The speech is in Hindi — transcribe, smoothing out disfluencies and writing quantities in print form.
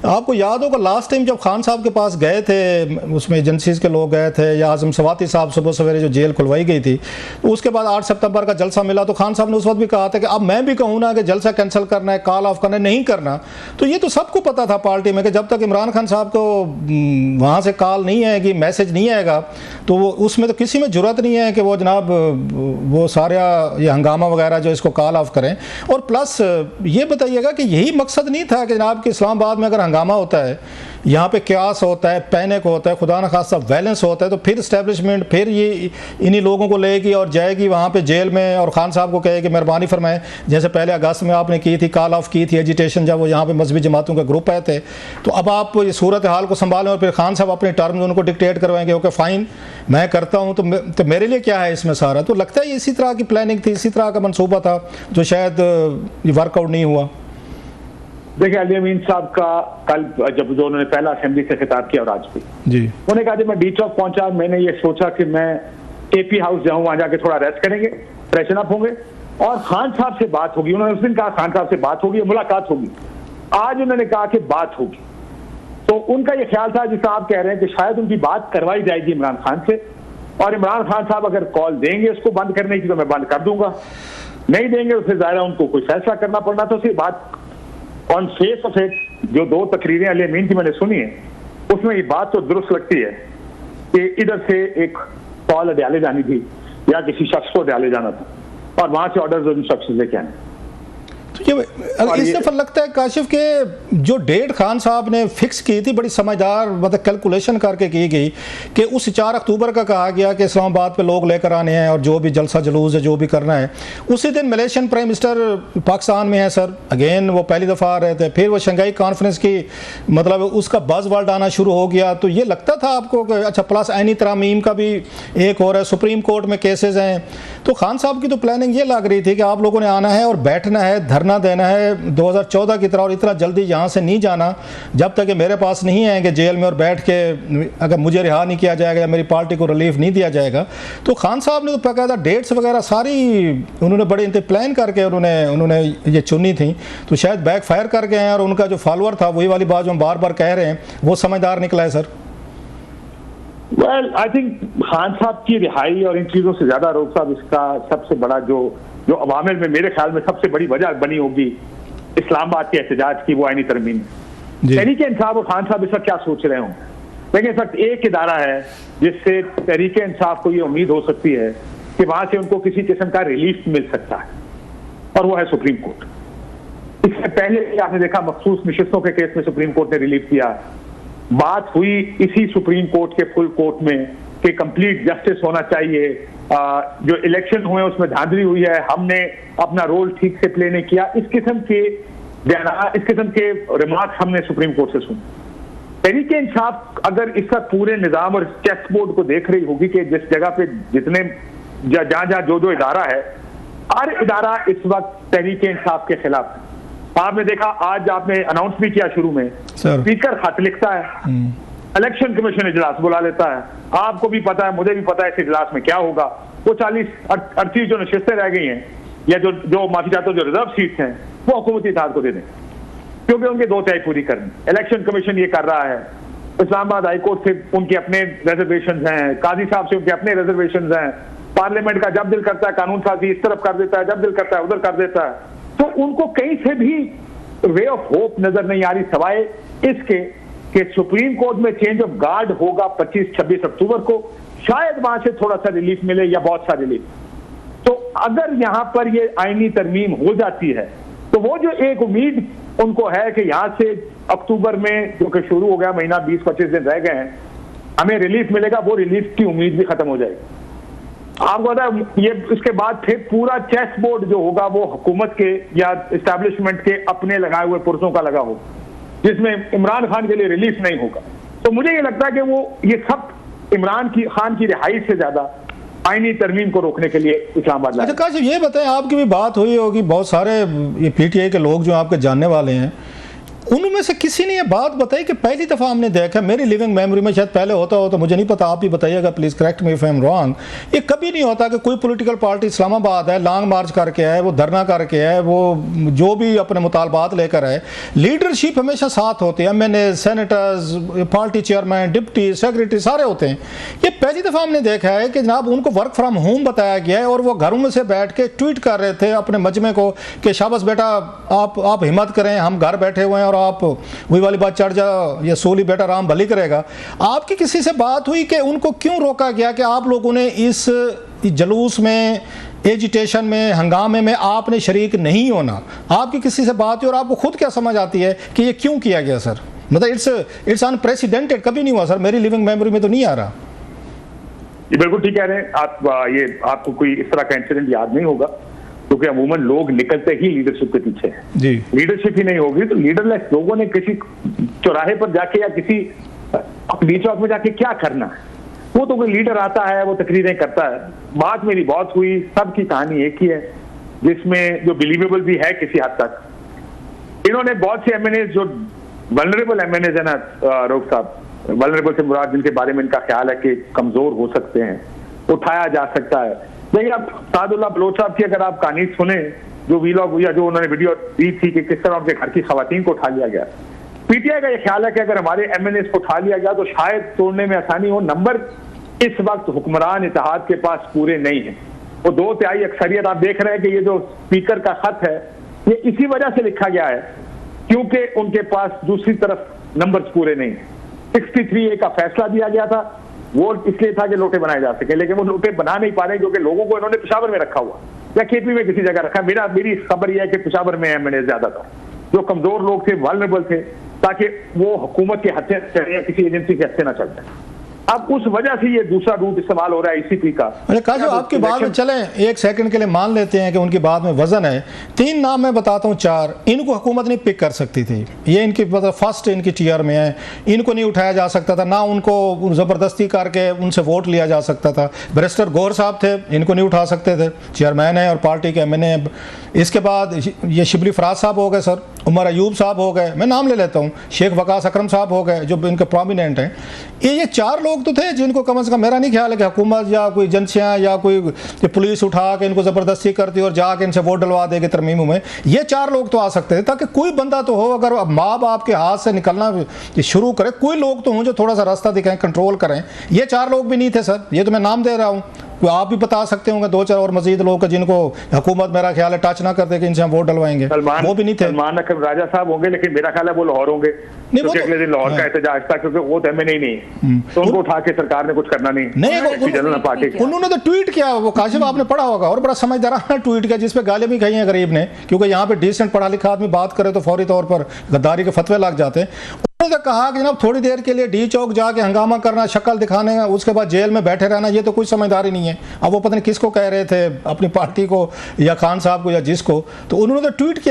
आपको याद होगा लास्ट टाइम जब खान साहब के पास गए थे, उसमें एजेंसीज के लोग गए थे, या आजम सवाती साहब सुबह सवेरे जो जेल खुलवाई गई थी, तो उसके बाद 8 सितंबर का जलसा मिला, तो खान साहब ने उस वक्त भी कहा था कि अब मैं भी कहूँ ना कि जलसा कैंसिल करना है, कॉल ऑफ करना है, नहीं करना। तो ये तो सबको पता था पार्टी में कि जब तक इमरान खान साहब को वहाँ से कॉल नहीं आएगी, मैसेज नहीं आएगा, तो वो उसमें तो किसी में जुर्रत नहीं है कि वो जनाब वो सारा ये हंगामा वगैरह जो इसको कॉल ऑफ करें। और प्लस ये बताइएगा कि यही मकसद नहीं था कि जनाब कि इस्लामाबाद में अगर हंगामा होता है, यहाँ पे क्यास होता है, पैनिक होता है, खुदा न खास्ता वायलेंस होता है, तो फिर इस्टेब्लिशमेंट फिर ये इन्हीं लोगों को लेगी और जाएगी वहाँ पे जेल में और खान साहब को कहेगी मेहरबानी फरमाएं, जैसे पहले अगस्त में आपने की थी, कॉल ऑफ की थी एजिटेशन, जब वो यहाँ पे मजहबी जमातों का ग्रुप आए थे। तो अब आप ये सूरत हाल को संभालें और फिर खान साहब अपने टर्म्स उनको डिक्टेट करवाएंगे, ओके फाइन मैं करता हूँ, तो मेरे लिए क्या है इसमें सारा। तो लगता है इसी तरह की प्लानिंग थी, इसी तरह का मनसूबा था जो शायद ये वर्कआउट नहीं हुआ। देखिए, अली अमीन साहब का कल जब जो उन्होंने पहला असेंबली से खिताब किया और आज भी जी, उन्होंने कहा जब मैं डी चौक पहुंचा, मैंने ये सोचा कि मैं केपी हाउस जाऊं, वहां जाके थोड़ा रेस्ट करेंगे, फ्रेशन अप होंगे और खान साहब से बात होगी। उन्होंने उस दिन कहा खान साहब से बात होगी, मुलाकात होगी। आज उन्होंने कहा कि बात होगी। तो उनका ये ख्याल था, जिसका आप कह रहे हैं, कि शायद उनकी बात करवाई जाएगी इमरान खान से, और इमरान खान साहब अगर कॉल देंगे उसको बंद करने की तो मैं बंद कर दूंगा, नहीं देंगे तो फिर ज़ाहिर उनको कोई फैसला करना पड़ना। तो सिर्फ बात ऑन फेस ऑफ इट, जो 2 तकरीरें अली अमीन की मैंने सुनी है, उसमें ये बात तो दुरुस्त लगती है कि इधर से एक कॉल अडयाले जानी थी या किसी शख्स को अडयाले जाना था और वहां से ऑर्डर उन शख्स लेके आने। तो ये इस दफा लगता है काशिफ के जो डेट खान साहब ने फिक्स की थी बड़ी समझदार मतलब कैलकुलेशन करके की गई कि उस 4 अक्टूबर का कहा गया कि इस्लामाबाद पे लोग लेकर आने हैं और जो भी जलसा जुलूस है जो भी करना है। उसी दिन मलेशियन प्राइम मिनिस्टर पाकिस्तान में है सर, अगेन वो पहली दफ़ा आ रहे थे, फिर वो शंघाई कॉन्फ्रेंस की मतलब उसका बज़ वर्ड आना शुरू हो गया। तो ये लगता था आपको कि अच्छा, प्लस ऐनी तरामीम का भी एक और है, सुप्रीम कोर्ट में केसेस हैं, तो खान साहब की तो प्लानिंग ये लग रही थी कि आप लोगों ने आना है और बैठना है, धरना देना है 2014 की तरह, और इतना जल्दी यहाँ से नहीं जाना जब तक कि मेरे पास नहीं आएंगे जेल में और बैठ के अगर मुझे रिहा नहीं किया जाएगा या मेरी पार्टी को रिलीफ नहीं दिया जाएगा। तो खान साहब ने तो बाकायदा डेट्स वगैरह सारी उन्होंने बड़े प्लान करके उन्होंने ये चुनी थी। तो शायद बैक फायर कर गए हैं और उनका जो फॉलोअर था वही वाली बात जो हम बार बार कह रहे हैं वो समझदार निकला है sir. Well, I think Khan साहब की रिहाई और इन चीजों से ज्यादा रोक साहब इसका सबसे बड़ा जो अवामिल में मेरे ख्याल में सबसे बड़ी वजह बनी होगी इस्लामाबाद के एहतजाज की, वो आईनी तरमीम। तहरीक इंसाफ और खान साहब इस वक्त क्या सोच रहे हों? लेकिन इस वक्त एक इदारा है जिससे तहरीक इंसाफ को ये उम्मीद हो सकती है कि वहां से उनको किसी किस्म का रिलीफ मिल सकता है, और वो है सुप्रीम कोर्ट। इससे पहले आपने देखा मखसूस नशिस्तों के केस में सुप्रीम कोर्ट ने रिलीफ दिया। बात हुई इसी सुप्रीम कोर्ट के फुल कोर्ट में कि कंप्लीट जस्टिस होना चाहिए, जो इलेक्शन हुए उसमें धांधली हुई है, हमने अपना रोल ठीक से प्ले नहीं किया, इस किस्म के रिमार्क्स हमने सुप्रीम कोर्ट से सुने। तहरीक इंसाफ अगर इसका पूरे निजाम और चेस बोर्ड को देख रही होगी कि जिस जगह पे जितने जहां जो इदारा है, हर इदारा इस वक्त तहरीक इंसाफ के खिलाफ है। आपने देखा, आज आपने अनाउंस भी किया शुरू में, स्पीकर खत लिखता है, इलेक्शन कमीशन इजलास बुला लेता है। आपको भी पता है, मुझे भी पता है इस इजलास में क्या होगा। वो 40-38 जो नशिस्तें रह गई हैं या जो माफी चाहते जो रिजर्व सीट्स हैं वो हुकूमती इत्तेहाद को दे दें, क्योंकि उनके 2 तिहाई पूरी करनी। इलेक्शन कमीशन ये कर रहा है, इस्लामाबाद हाई कोर्ट से उनके अपने रिजर्वेशन हैं, काजी साहब से उनके अपने रिजर्वेशन हैं, पार्लियामेंट का जब दिल करता है कानून साजी इस तरफ कर देता है, जब दिल करता है उधर कर देता है। तो उनको कहीं से भी वे ऑफ होप नजर नहीं आ रही, सवाए इसके कि सुप्रीम कोर्ट में चेंज ऑफ गार्ड होगा 25-26 अक्टूबर को, शायद वहां से थोड़ा सा रिलीफ मिले या बहुत सा रिलीफ। तो अगर यहां पर ये आईनी तरमीम हो जाती है तो वो जो एक उम्मीद उनको है कि यहां से अक्टूबर में जो कि शुरू हो गया महीना, 20-25 दिन रह गए हैं, हमें रिलीफ मिलेगा, वो रिलीफ की उम्मीद भी खत्म हो जाएगी। आपको पता है ये इसके बाद फिर पूरा चेस बोर्ड जो होगा वो हुकूमत के या इस्टेब्लिशमेंट के अपने लगाए हुए पुरजों का लगा होगा, जिसमें इमरान खान के लिए रिलीफ नहीं होगा। तो मुझे ये लगता है कि वो ये सब इमरान खान की रिहाई से ज्यादा आईनी तरमीम को रोकने के लिए इस्लामाबाद लाए। अच्छा काशिफ, ये बताएं, आपकी भी बात हुई होगी, बहुत सारे ये पीटीआई के लोग जो आपके जानने वाले हैं, उनमें से किसी ने ये बात बताई कि पहली दफ़ा हमने देखा, मेरी लिविंग मेमोरी में, शायद पहले होता हो तो मुझे नहीं पता, आप भी बताइएगा please, correct me if I am wrong, ये कभी नहीं होता कि कोई पॉलिटिकल पार्टी इस्लामाबाद है, लॉन्ग मार्च करके आए, वो धरना करके आए, वो जो भी अपने मुतालबात लेकर आए, लीडरशिप हमेशा साथ होती है, MNA, senators, party chairman, deputy secretary सारे होते हैं। ये पहली दफ़ा हमने देखा है कि जनाब उनको वर्क फ्राम होम बताया गया है और वो घरों में से बैठ के ट्वीट कर रहे थे अपने मजमे को कि शाबाश बेटा, आप हिम्मत करें, हम घर बैठे हुए हैं और आप वही वाली बात चढ़ जाओ, ये सोली बेटा राम भली करेगा। आपकी किसी से बात हुई कि उनको क्यों रोका गया कि आप लोगों ने इस जलूस में, एजिटेशन में, हंगामे में आपने शरीक नहीं होना? आपकी किसी से बात हुई और आपको खुद क्या समझ आती है कि ये क्यों किया गया सर? मतलब इट्स अनप्रेसिडेंटेड, कभी नहीं हुआ सर, मेरी लिविंग मेमोरी में तो नहीं आ रहा। ये बिल्कुल ठीक कह रहे हैं आप। ये आपको कोई इस तरह का इंसिडेंट याद नहीं होगा, क्योंकि अमूमन लोग निकलते ही लीडरशिप के पीछे हैं। जी, लीडरशिप ही नहीं होगी तो लीडरलेस लोगों ने किसी चौराहे पर जाके या किसी बीच चौक में जाके क्या करना है? वो तो कोई लीडर आता है, वो तकरीरें करता है। बात मेरी बहुत हुई, सबकी कहानी एक ही है, जिसमें जो बिलीवेबल भी है किसी हद तक। इन्होंने बहुत से MNA जो वल्नरेबल MNA है ना रोक साहब, वल्नरेबल से मुराद जिनके बारे में इनका ख्याल है कि कमजोर हो सकते हैं, उठाया जा सकता है। देखिए आप सादुल्लाह बलोच साहब की अगर आप कहानी सुने, जो वीलॉग या जो उन्होंने वीडियो दी थी कि किस तरह उनके घर की खवातीन को उठा लिया गया, PTI का ये ख्याल है कि अगर हमारे MNAs को उठा लिया गया तो शायद तोड़ने में आसानी हो। नंबर इस वक्त हुक्मरान इत्तेहाद के पास पूरे नहीं है, वो 2/3 अक्सरियत। आप देख रहे हैं कि ये जो स्पीकर का खत है ये इसी वजह से लिखा गया है क्योंकि उनके पास दूसरी तरफ नंबर्स पूरे नहीं है। 63A का फैसला दिया गया था, वो इसलिए था कि लोटे बनाए जा सके, लेकिन वो लोटे बना नहीं पा रहे क्योंकि लोगों को इन्होंने पेशावर में रखा हुआ या KP में किसी जगह रखा। मेरी खबर यह है कि पेशावर में MNA ज्यादा था, जो कमजोर लोग थे, वल्नरेबल थे, ताकि वो हुकूमत के हत्थे चढ़े या किसी एजेंसी के हत्थे ना चल जाए। अब उस वजह से ये दूसरा रूट इस्तेमाल हो रहा है ECP का। अरे काजो, आपकी बात में चलें, एक सेकंड के लिए मान लेते हैं कि उनकी बात में वजन है। 3 नाम मैं बताता हूँ, 4 इनको हुकूमत नहीं पिक कर सकती थी, ये इनकी मतलब फर्स्ट इनकी टीयर में है, इनको नहीं उठाया जा सकता था, ना उनको ज़बरदस्ती करके उनसे वोट लिया जा सकता था। बैरिस्टर गौहर साहब थे, इनको नहीं उठा सकते थे, चेयरमैन है और पार्टी के MNA है। इसके बाद ये शिबली फराज साहब हो गए सर, उमर अयूब साहब हो गए, मैं नाम ले लेता हूँ, शेख वकास अकरम साहब हो गए जो इनके प्रोमिनेंट हैं। ये 4 लोग तो थे जिनको कम से कम, मेरा नहीं ख्याल है कि हुकूमत या कोई एजेंसियाँ या कोई पुलिस उठा के इनको ज़बरदस्ती करती और जाके इनसे वोट डलवा देगी तरमीम में। ये 4 लोग तो आ सकते थे, ताकि कोई बंदा तो हो, अगर माँ बाप के हाथ से निकलना शुरू करे, कोई लोग तो हों जो थोड़ा सा रास्ता दिखाएं, कंट्रोल करें। ये 4 लोग भी नहीं थे सर, ये तो मैं नाम दे रहा हूँ, आप भी बता सकते होंगे 2-4 और मजीद लोग जिनको हुकूमत मेरा ख्याल है टच ना कर दे कि इनसे हम वोट डलवाएंगे, वो भी नहीं थे। सलमान अकरम राजा साहब होंगे, लेकिन मेरा ख्याल है वो लाहौर होंगे, क्योंकि अगले दिन लाहौर का एहतजाज था, क्योंकि वो तो MNA ही नहीं है, तो उनको उठा के सरकार ने कुछ करना नहीं। पार्टी उन्होंने तो ट्वीट किया, वो काशिफ आपने पढ़ा होगा, और बड़ा समझदाराना ट्वीट किया जिसपे गालियां भी खाई हैं गरीब ने, क्योंकि यहाँ पे डिसेंट पढ़ा लिखा आदमी बात करे तो फौरी तौर पर गद्दारी के फतवे लग जाते हैं। उन्होंने कहा कि जनाब थोड़ी देर के लिए D चौक जाके हंगामा करना, शक्ल दिखाने का, उसके बाद जेल में बैठे रहना, ये तो कोई समझदारी नहीं है। अब वो पता नहीं किसको कह रहे थे, अपनी पार्टी को या खान साहब को या जिसको, तो उन्होंने तो ट्वीट किया।